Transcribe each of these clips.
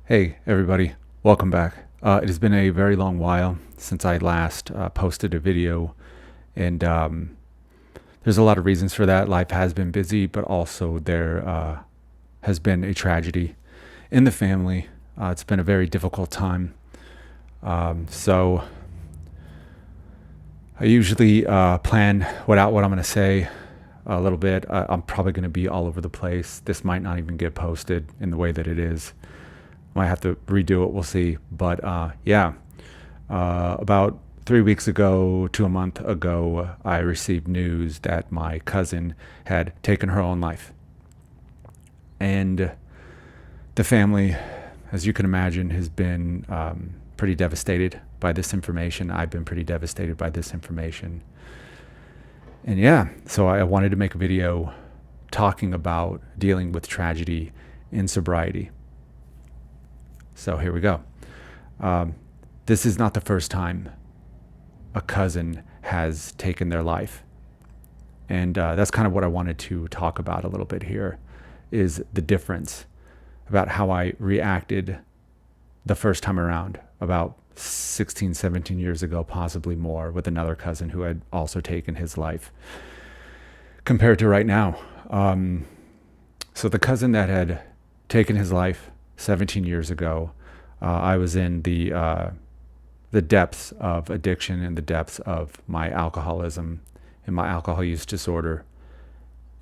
Hey, everybody. Welcome back. It has been a very long while since I last posted a video, and there's a lot of reasons for that. Life has been busy, but also there has been a tragedy in the family. It's been a very difficult time. So I usually plan without what I'm going to say a little bit. I'm probably going to be all over the place. This might not even get posted in the way that it is. Might have to redo it. We'll see. But about 3 weeks ago to a month ago, I received news that my cousin had taken her own life. And the family, as you can imagine, has been pretty devastated by this information. I've been pretty devastated by this information. And yeah, so I wanted to make a video talking about dealing with tragedy in sobriety. So here we go. This is not the first time a cousin has taken their life. And that's kind of what I wanted to talk about a little bit here, is the difference about how I reacted the first time around, about 16, 17 years ago, possibly more, with another cousin who had also taken his life, compared to right now. So the cousin that had taken his life 17 years ago, I was in the depths of addiction and the depths of my alcoholism and my alcohol use disorder.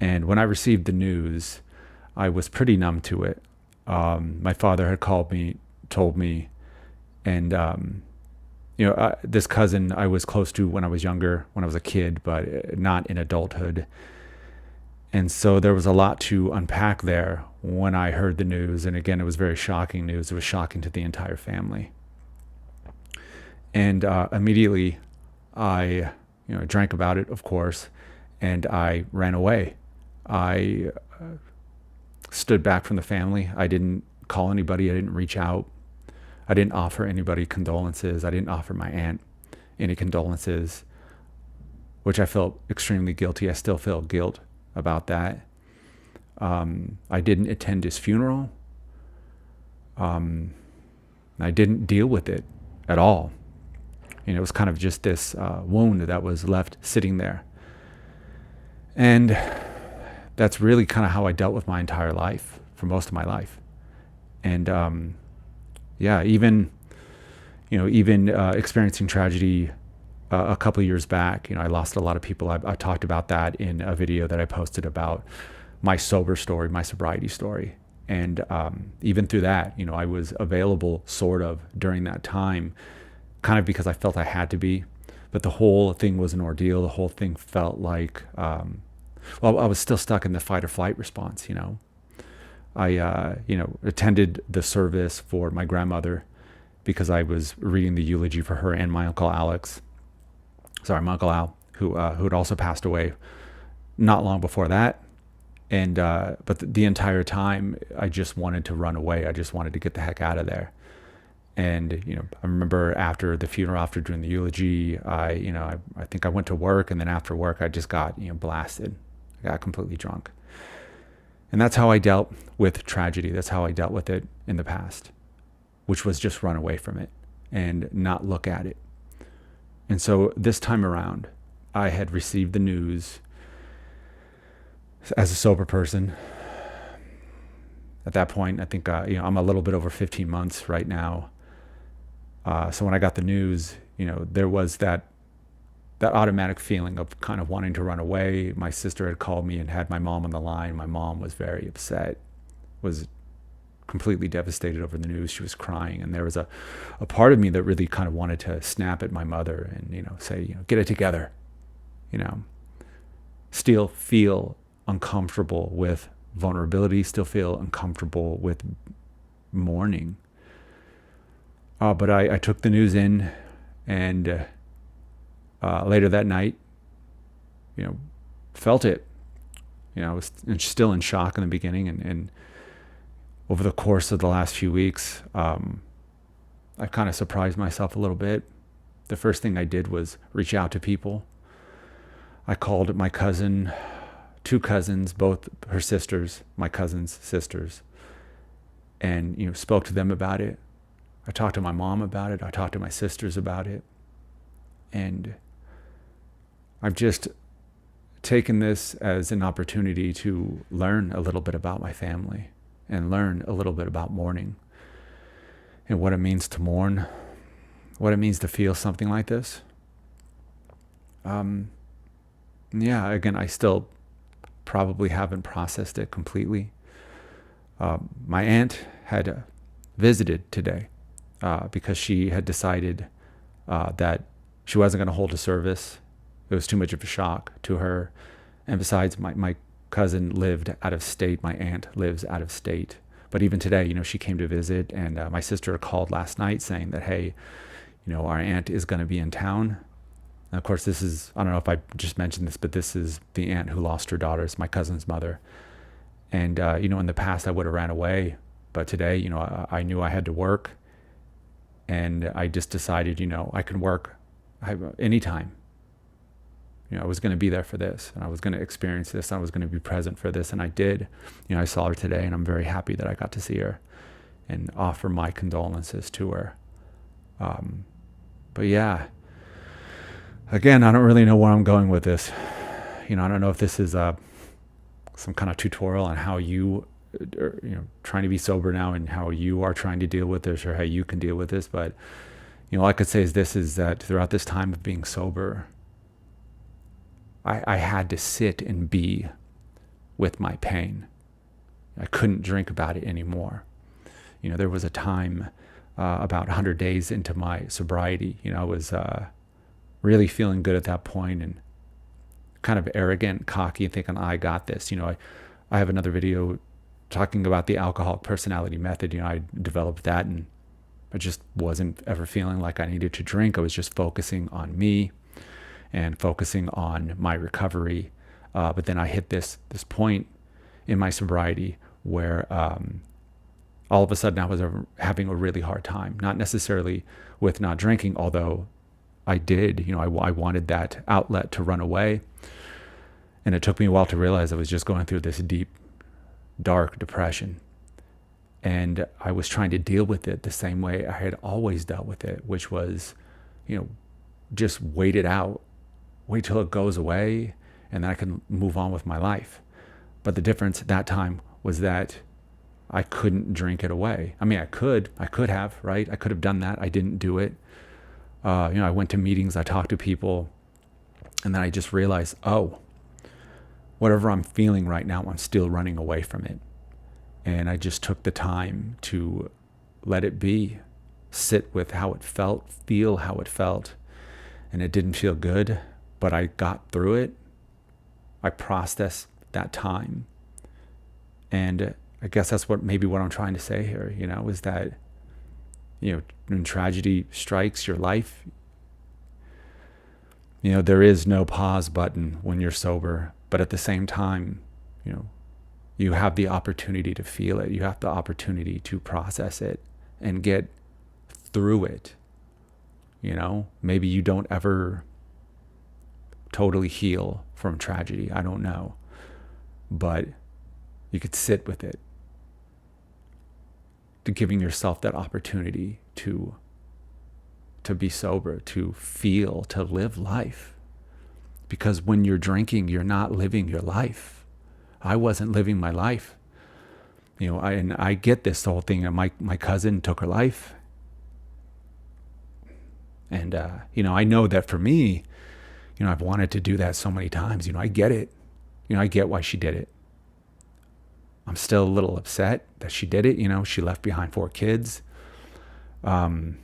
And when I received the news, I was pretty numb to it. My father had called me, told me, and this cousin I was close to when I was younger, when I was a kid, but not in adulthood. And so there was a lot to unpack there when I heard the news. And again, it was very shocking news. It was shocking to the entire family. And immediately I drank about it, of course, and I ran away. I stood back from the family. I didn't call anybody. I didn't reach out. I didn't offer anybody condolences. I didn't offer my aunt any condolences, which I felt extremely guilty. I still feel guilt about that. I didn't attend his funeral. I didn't deal with it at all. It was kind of just this wound that was left sitting there. And that's really kind of how I dealt with my entire life, for most of my life. And even experiencing tragedy a couple of years back, I lost a lot of people. I talked about that in a video that I posted about my sobriety story. And even through that, I was available sort of during that time, kind of because I felt I had to be. But the whole thing was an ordeal. The whole thing felt like, I was still stuck in the fight or flight response. I attended the service for my grandmother because I was reading the eulogy for her and my Uncle Alex. Sorry, my Uncle Al, who had also passed away not long before that. And but the entire time, I just wanted to run away. I just wanted to get the heck out of there. And I remember after the funeral, after doing the eulogy, I think I went to work, and then after work, I just got blasted. I got completely drunk. And that's how I dealt with tragedy. That's how I dealt with it in the past, which was just run away from it and not look at it. And so this time around, I had received the news as a sober person. At that point, I think I'm a little bit over 15 months right now. So when I got the news, there was that automatic feeling of kind of wanting to run away. My sister had called me and had my mom on the line. My mom was very upset, was completely devastated over the news. She was crying. And there was a part of me that really kind of wanted to snap at my mother and, say, get it together, still feel uncomfortable with vulnerability, still feel uncomfortable with mourning. But I took the news in, and later that night, felt it. I was still in shock in the beginning, and over the course of the last few weeks, I kind of surprised myself a little bit. The first thing I did was reach out to people. I called my cousin, two cousins, both her sisters, my cousin's sisters, and, spoke to them about it. I talked to my mom about it. I talked to my sisters about it. And I've just taken this as an opportunity to learn a little bit about my family and learn a little bit about mourning and what it means to mourn, what it means to feel something like this. Yeah, again, I still probably haven't processed it completely. My aunt had visited today because she had decided that she wasn't going to hold a service. It was too much of a shock to her. And besides, my cousin lived out of state. My aunt lives out of state. But even today, she came to visit, and my sister called last night saying that, hey, our aunt is going to be in town. And of course, this is, I don't know if I just mentioned this, but this is the aunt who lost her daughter. It's my cousin's mother. And, in the past, I would have ran away. But today, I knew I had to work. And I just decided, I can work anytime. I was going to be there for this, and I was going to experience this. And I was going to be present for this, and I did. I saw her today, and I'm very happy that I got to see her and offer my condolences to her. But yeah, again, I don't really know where I'm going with this. I don't know if this is some kind of tutorial on how you are, trying to be sober now and how you are trying to deal with this, or how you can deal with this. But, all I could say is that throughout this time of being sober, I had to sit and be with my pain. I couldn't drink about it anymore. There was a time about 100 days into my sobriety, I was really feeling good at that point and kind of arrogant, cocky, and thinking, I got this. I have another video talking about the alcoholic personality method. I developed that, and I just wasn't ever feeling like I needed to drink. I was just focusing on me and focusing on my recovery. But then I hit this point in my sobriety where all of a sudden I was having a really hard time, not necessarily with not drinking, although I did. I wanted that outlet to run away. And it took me a while to realize I was just going through this deep, dark depression. And I was trying to deal with it the same way I had always dealt with it, which was, just wait it out. Wait till it goes away, and then I can move on with my life. But the difference at that time was that I couldn't drink it away. I mean, I could have, right? I could have done that. I didn't do it. I went to meetings, I talked to people, and then I just realized, whatever I'm feeling right now, I'm still running away from it. And I just took the time to let it be, sit with how it felt, feel how it felt. And it didn't feel good, but I got through it. I processed that time. And I guess that's what I'm trying to say here, is that, when tragedy strikes your life, there is no pause button when you're sober. But at the same time, you have the opportunity to feel it. You have the opportunity to process it and get through it. Maybe you don't ever totally heal from tragedy. I don't know. But you could sit with it, to giving yourself that opportunity to be sober, to feel, to live life. Because when you're drinking, you're not living your life. I wasn't living my life. I get this whole thing. My cousin took her life. And, I know that for me, I've wanted to do that so many times. I get it. I get why she did it. I'm still a little upset that she did it. She left behind 4 kids. The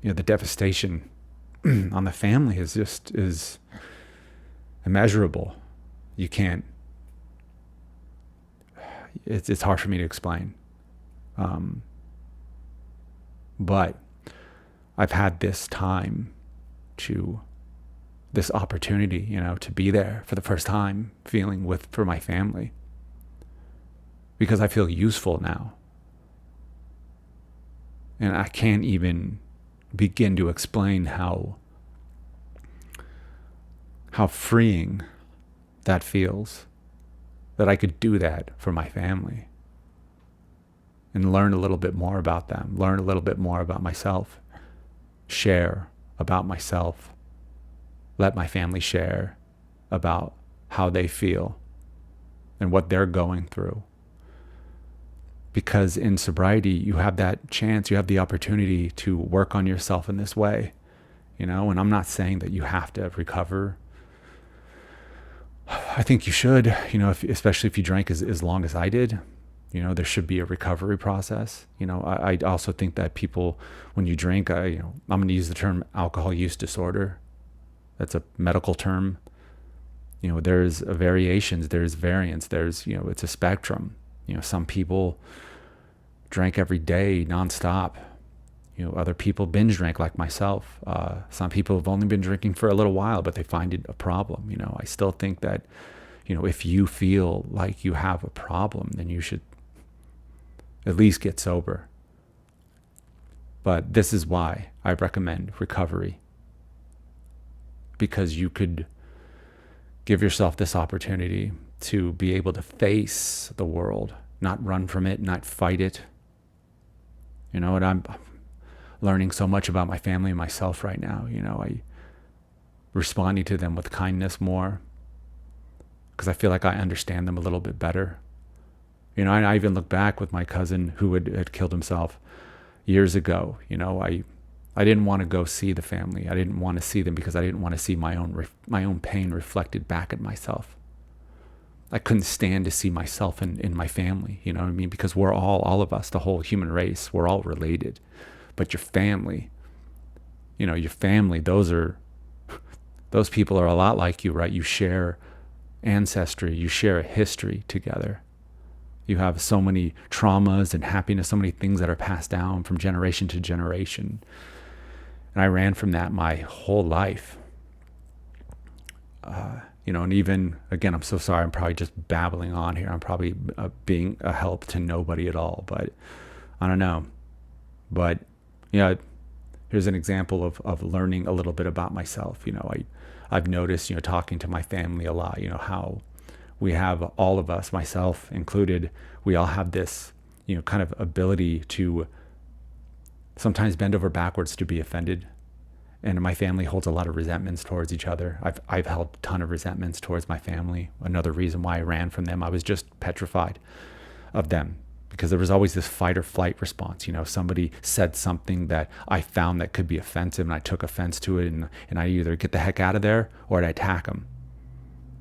devastation on the family is immeasurable. You can't, it's hard for me to explain. But I've had this opportunity, to be there for the first time, feeling for my family, because I feel useful now. And I can't even begin to explain how freeing that feels, that I could do that for my family. and learn a little bit more about them, learn a little bit more about myself, share about myself, let my family share about how they feel and what they're going through. Because in sobriety, you have that chance, you have the opportunity to work on yourself in this way, and I'm not saying that you have to recover. I think you should, especially if you drank as long as I did, there should be a recovery process. I also think that people, when you drink, I'm going to use the term alcohol use disorder. That's a medical term. There's variations, there's variants, it's a spectrum. Some people drank every day nonstop. Other people binge drink like myself. Some people have only been drinking for a little while, but they find it a problem. I still think that, if you feel like you have a problem, then you should at least get sober. But this is why I recommend recovery. Because you could give yourself this opportunity to be able to face the world, not run from it, not fight it. And I'm learning so much about my family and myself right now. I responding to them with kindness more because I feel like I understand them a little bit better. And I even look back with my cousin who had killed himself years ago. I didn't want to go see the family. I didn't want to see them because I didn't want to see my own pain reflected back at myself. I couldn't stand to see myself in my family, you know what I mean? Because we're all of us, the whole human race, we're all related. But your family, those people are a lot like you, right? You share ancestry, you share a history together. You have so many traumas and happiness, so many things that are passed down from generation to generation. And I ran from that my whole life. And even, again, I'm so sorry, I'm probably just babbling on here. I'm probably being a help to nobody at all, but I don't know. But, here's an example of learning a little bit about myself. I've noticed, talking to my family a lot, how we have, all of us, myself included, we all have this, kind of ability to sometimes bend over backwards to be offended. And my family holds a lot of resentments towards each other. I've held a ton of resentments towards my family. Another reason why I ran from them, I was just petrified of them because there was always this fight or flight response. Somebody said something that I found that could be offensive and I took offense to it, and I either get the heck out of there or I'd attack them.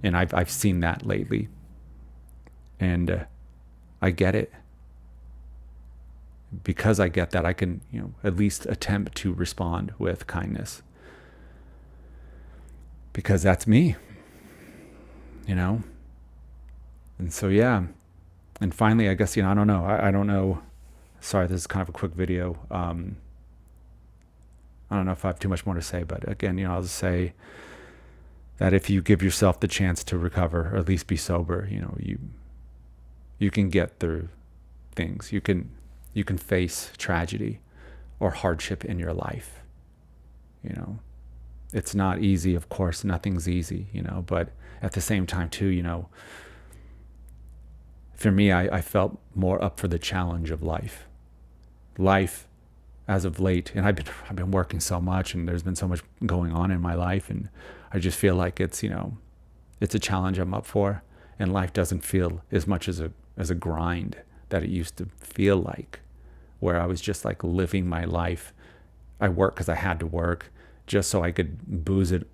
And I've seen that lately. And I get it. Because I get that, I can, at least attempt to respond with kindness. Because that's me, And so, yeah. And finally, I guess, I don't know. I don't know. Sorry, this is kind of a quick video. I don't know if I have too much more to say, but again, I'll just say that if you give yourself the chance to recover, or at least be sober, you can get through things. You can face tragedy or hardship in your life. It's not easy, of course, nothing's easy, but at the same time too, for me, I felt more up for the challenge of life. Life as of late, and I've been working so much and there's been so much going on in my life, and I just feel like it's a challenge I'm up for, and life doesn't feel as much as a grind that it used to feel like, where I was just like living my life. I worked because I had to work just so I could booze it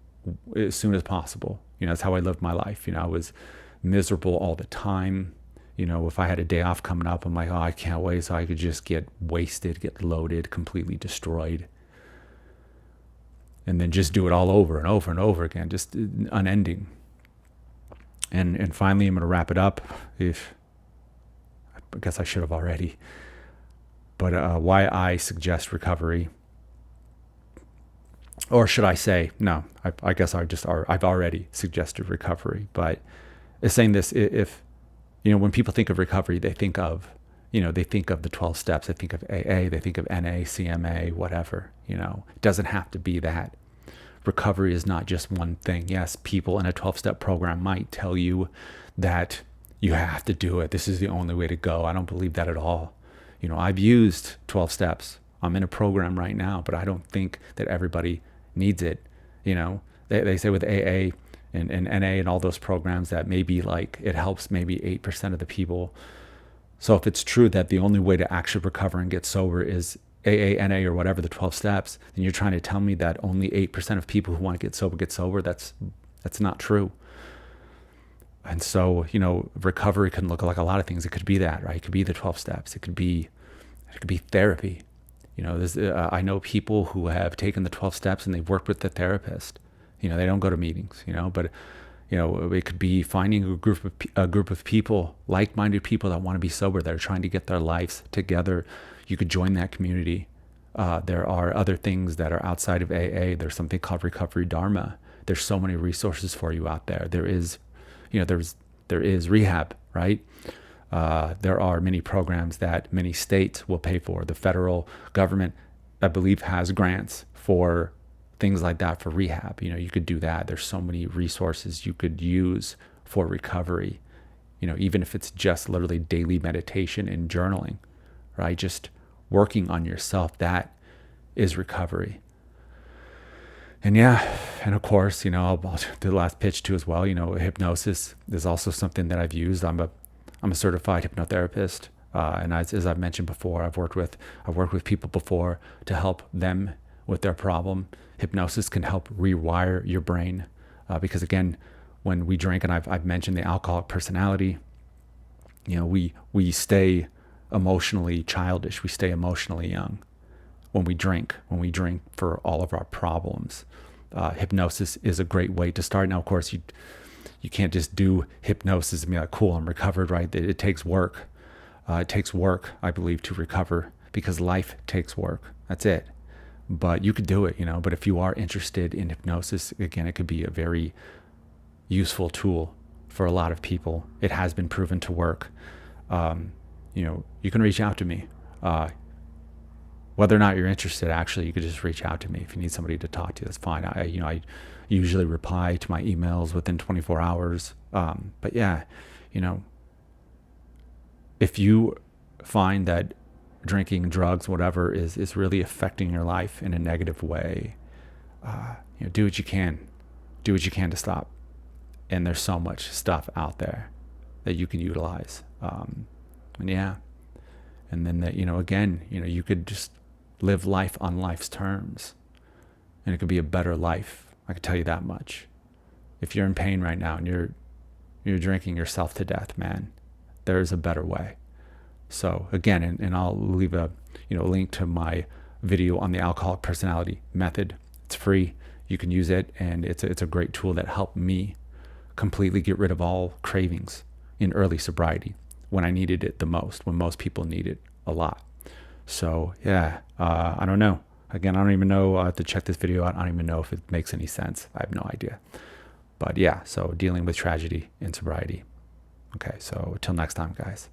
as soon as possible. That's how I lived my life. I was miserable all the time. If I had a day off coming up, I'm like, oh, I can't wait so I could just get wasted, get loaded, completely destroyed. And then just do it all over and over and over again, just unending. And finally, I'm going to wrap it up. I guess I should have already. But why I suggest recovery, or should I say, no, I guess I've already suggested recovery. But it's saying this, if, when people think of recovery, they think of the 12 steps, they think of AA, they think of NA, CMA, whatever, it doesn't have to be that. Recovery is not just one thing. Yes, people in a 12-step program might tell you that you have to do it. This is the only way to go. I don't believe that at all. I've used 12 steps. I'm in a program right now, but I don't think that everybody needs it. They say with AA and NA and all those programs that maybe like it helps maybe 8% of the people. So if it's true that the only way to actually recover and get sober is AA, NA, or whatever, the 12 steps, then you're trying to tell me that only 8% of people who want to get sober. That's not true. And so, recovery can look like a lot of things. It could be that, right? It could be the 12 steps. It could be therapy. I know people who have taken the 12 steps and they've worked with the therapist. They don't go to meetings, but it could be finding a group of people, like-minded people that want to be sober, that are trying to get their lives together. You could join that community. There are other things that are outside of AA. There's something called Recovery Dharma. There's so many resources for you out there. There is rehab, right? There are many programs that many states will pay for. The federal government, I believe, has grants for things like that for rehab. You could do that. There's so many resources you could use for recovery. Even if it's just literally daily meditation and journaling, right? Just working on yourself, that is recovery. And of course, I'll do the last pitch too as well. Hypnosis is also something that I've used. I'm a certified hypnotherapist, and as I've mentioned before, I've worked with people before to help them with their problem. Hypnosis can help rewire your brain, because again, when we drink, and I've mentioned the alcoholic personality, we stay emotionally childish, we stay emotionally young when we drink for all of our problems. Hypnosis is a great way to start. Now, of course, you can't just do hypnosis and be like, cool, I'm recovered, right? It takes work. It takes work, I believe, to recover, because life takes work. That's it. But you could do it, But if you are interested in hypnosis, again, it could be a very useful tool for a lot of people. It has been proven to work. You can reach out to me. Whether or not you're interested, actually, you could just reach out to me. If you need somebody to talk to, that's fine. I usually reply to my emails within 24 hours. But if you find that drinking, drugs, whatever is really affecting your life in a negative way, do what you can. Do what you can to stop. And there's so much stuff out there that you can utilize. And then that, again, you could just live life on life's terms, and it could be a better life. I can tell you that much. If you're in pain right now and you're drinking yourself to death, man, there is a better way. So again, and I'll leave a link to my video on the alcoholic personality method. It's free. You can use it, and it's a great tool that helped me completely get rid of all cravings in early sobriety, when I needed it the most, when most people need it a lot. So I don't know. Again, I don't even know. I have to check this video out. I don't even know if it makes any sense. I have no idea. But so dealing with tragedy in sobriety. Okay, so till next time, guys.